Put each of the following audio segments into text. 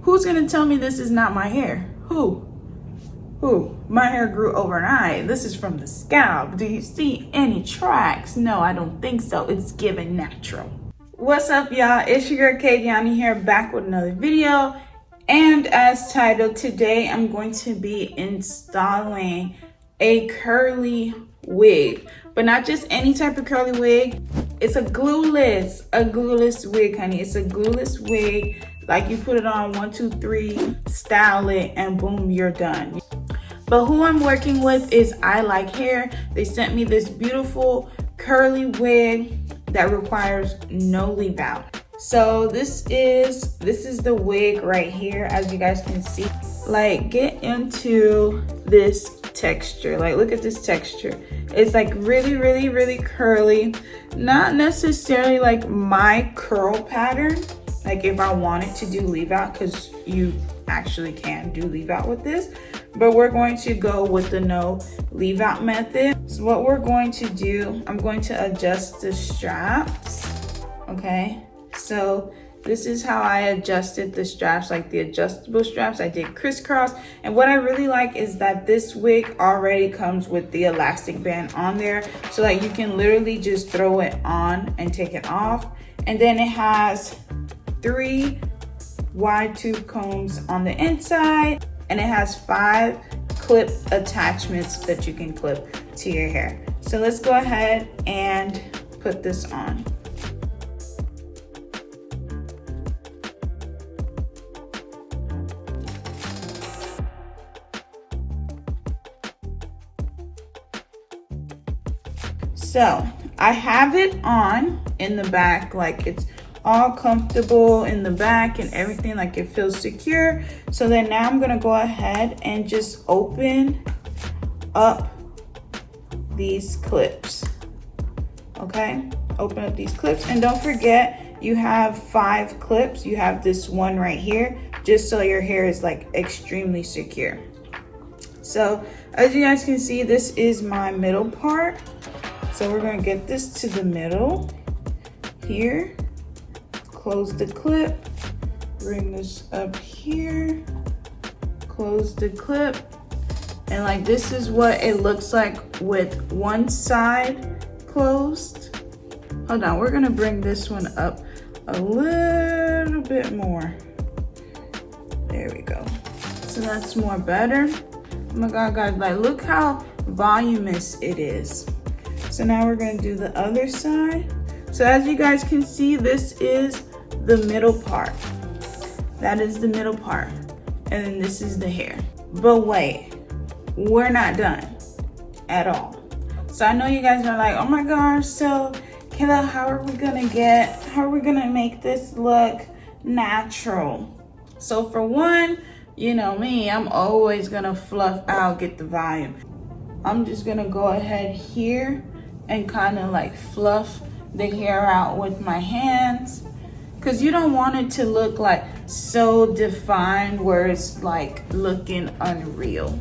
Who's gonna tell me this is not my hair? Who? My hair grew overnight. This is from the scalp. Do you see any tracks? No, I don't think so. It's given natural. What's up, y'all? It's your girl KDiani here, back with another video. And as titled, today I'm going to be installing a curly wig, but not just any type of curly wig. It's a glueless wig, honey. It's a glueless wig. Like, you put it on 1, 2, 3, style it, and boom, you're done. But who I'm working with is ILIKEHAIR. They sent me this beautiful curly wig that requires no leave out. So this is the wig right here, as you guys can see. Like, get into this texture. Like, look at this texture. It's like really curly. Not necessarily like my curl pattern, like if I wanted to do leave out, because you actually can do leave out with this, but we're going to go with the no leave out method. So what we're going to do, I'm going to adjust the straps. Okay, so this is how I adjusted the straps, like the adjustable straps. I did crisscross, and what I really like is that this wig already comes with the elastic band on there, so that you can literally just throw it on and take it off. And then it has 3 wide tooth combs on the inside, and it has 5 clip attachments that you can clip to your hair. So let's go ahead and put this on. So I have it on in the back, like it's all comfortable in the back and everything, like it feels secure. So then now I'm gonna go ahead and just open up these clips. Okay, open up these clips, and don't forget you have 5 clips. You have this one right here, just so your hair is like extremely secure. So as you guys can see, this is my middle part. So we're gonna get this to the middle here. Close the clip, bring this up here, close the clip, and like this is what it looks like with one side closed. Hold on, we're gonna bring this one up a little bit more. There we go. So that's more better. Oh my God, guys, like look how voluminous it is. So now we're gonna do the other side. So as you guys can see, this is the middle part. That is the middle part. And then this is the hair. But wait, we're not done at all. So I know you guys are like, oh my gosh, so Kayla, how are we gonna make this look natural? So for one, you know me, I'm always gonna fluff out, get the volume. I'm just gonna go ahead here and kind of like fluff the hair out with my hands, because you don't want it to look like so defined where it's like looking unreal.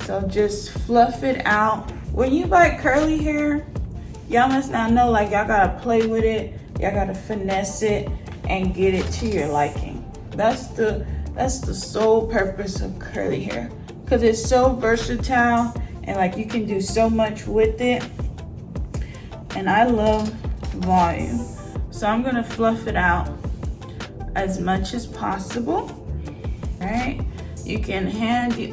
So just fluff it out. When you buy curly hair, y'all must not know, like y'all gotta play with it, y'all gotta finesse it and get it to your liking. That's the sole purpose of curly hair, because it's so versatile and like you can do so much with it. And I love volume. So I'm gonna fluff it out as much as possible. All right, you can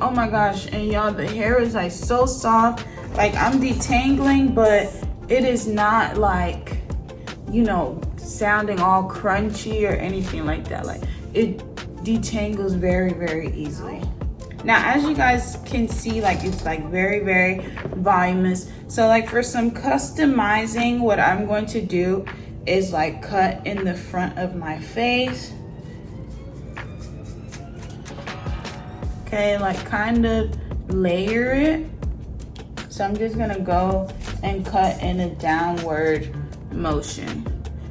oh my gosh, and y'all, the hair is like so soft. Like I'm detangling, but it is not like, you know, sounding all crunchy or anything like that. Like it detangles very easily. Now, as you guys can see, like it's like very voluminous. So like for some customizing, what I'm going to do is like cut in the front of my face. Okay, like kind of layer it. So I'm just gonna go and cut in a downward motion.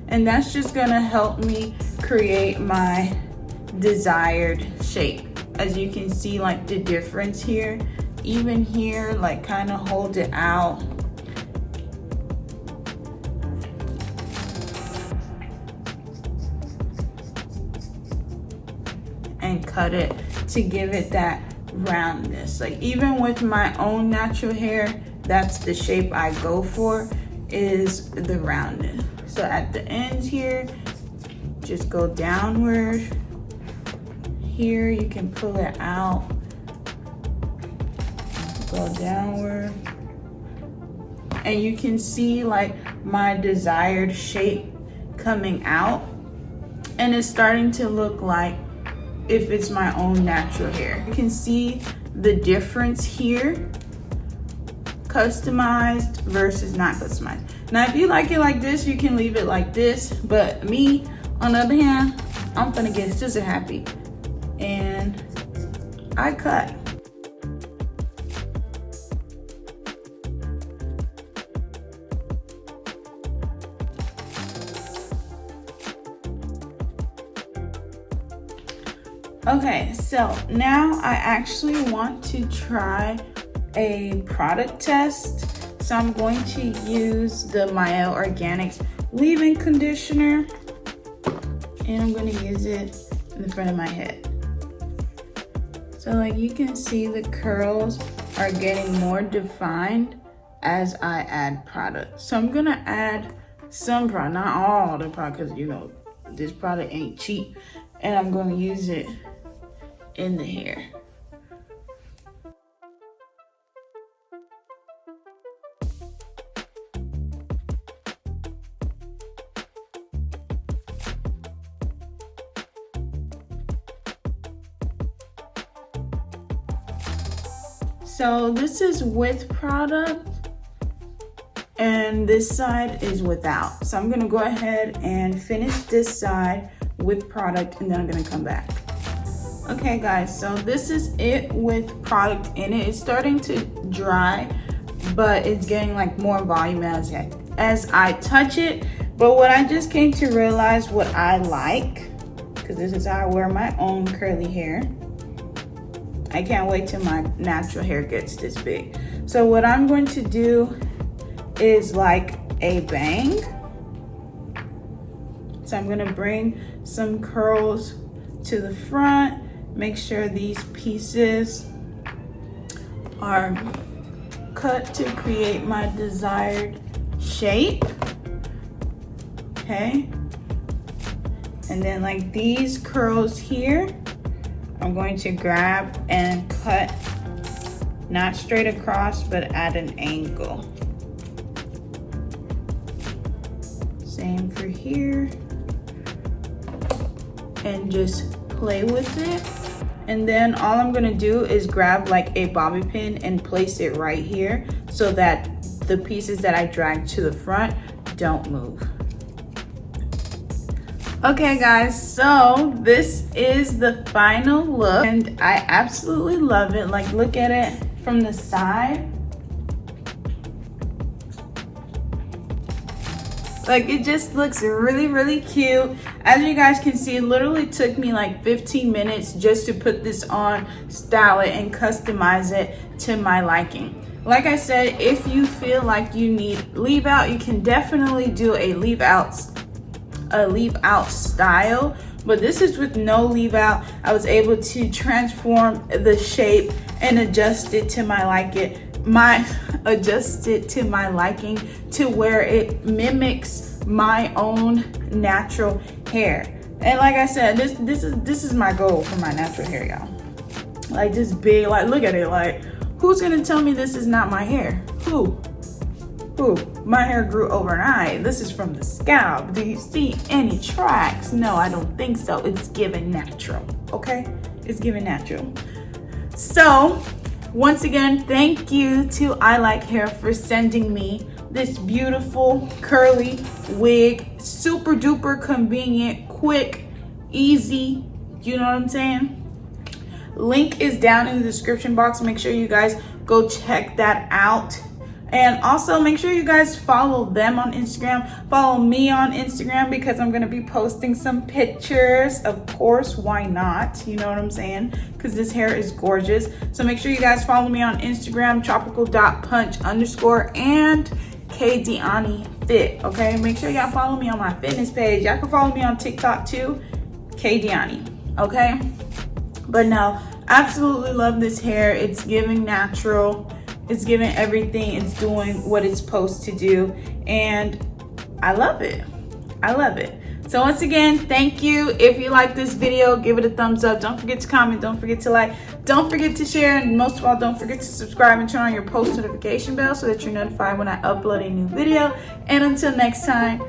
And that's just gonna help me create my desired shape. As you can see, like the difference here, even here, like kind of hold it out. and cut it to give it that roundness. Like even with my own natural hair, that's the shape I go for, is the roundness. So at the ends here, just go downward. Here you can pull it out, go downward, and you can see like my desired shape coming out, and it's starting to look like if it's my own natural hair. You can see the difference here, customized versus not customized. Now if you like it like this, you can leave it like this, but me, on the other hand, I'm gonna get scissor happy, and I cut. Okay, so now I actually want to try a product test. So I'm going to use the Mielle Organics leave-in conditioner, and I'm going to use it in the front of my head. So like you can see, the curls are getting more defined as I add product. So I'm gonna add some product, not all the product, because you know this product ain't cheap, and I'm going to use it in the hair. So this is with product, and this side is without. So I'm gonna go ahead and finish this side with product, and then I'm gonna come back. Okay guys, so this is it with product in it. It's starting to dry, but it's getting like more volume as I touch it. But what I just came to realize what I like, because this is how I wear my own curly hair. I can't wait till my natural hair gets this big. So what I'm going to do is like a bang. So I'm gonna bring some curls to the front, make sure these pieces are cut to create my desired shape, okay? And then like these curls here, I'm going to grab and cut, not straight across, but at an angle. Same for here. And just play with it. And then all I'm gonna do is grab like a bobby pin and place it right here so that the pieces that I drag to the front don't move. Okay guys, so this is the final look, and I absolutely love it. Like look at it from the side. Like it just looks really, really cute. As you guys can see, it literally took me like 15 minutes just to put this on, style it, and customize it to my liking. Like I said, if you feel like you need leave out, you can definitely do a leave out style, but this is with no leave out. I was able to transform the shape and adjust it to my liking, to where it mimics my own natural hair. And like I said, this is my goal for my natural hair, y'all. Like this big, like look at it, like who's gonna tell me this is not my hair? Who? My hair grew overnight. This is from the scalp. Do you see any tracks? No, I don't think so. It's giving natural, okay? It's giving natural. So, once again, thank you to ILIKEHAIR for sending me this beautiful curly wig. Super duper convenient, quick, easy. You know what I'm saying? Link is down in the description box. Make sure you guys go check that out. And also make sure you guys follow them on Instagram. Follow me on Instagram because I'm gonna be posting some pictures. Of course, why not? You know what I'm saying? Because this hair is gorgeous. So make sure you guys follow me on Instagram, tropical.punch_ and KDiani Fit, okay? Make sure y'all follow me on my fitness page. Y'all can follow me on TikTok too, KDiani, okay? But no, absolutely love this hair. It's giving natural. It's giving everything. It's doing what it's supposed to do. And I love it. I love it. So once again, thank you. If you like this video, give it a thumbs up. Don't forget to comment. Don't forget to like. Don't forget to share. And most of all, don't forget to subscribe and turn on your post notification bell so that you're notified when I upload a new video. And until next time,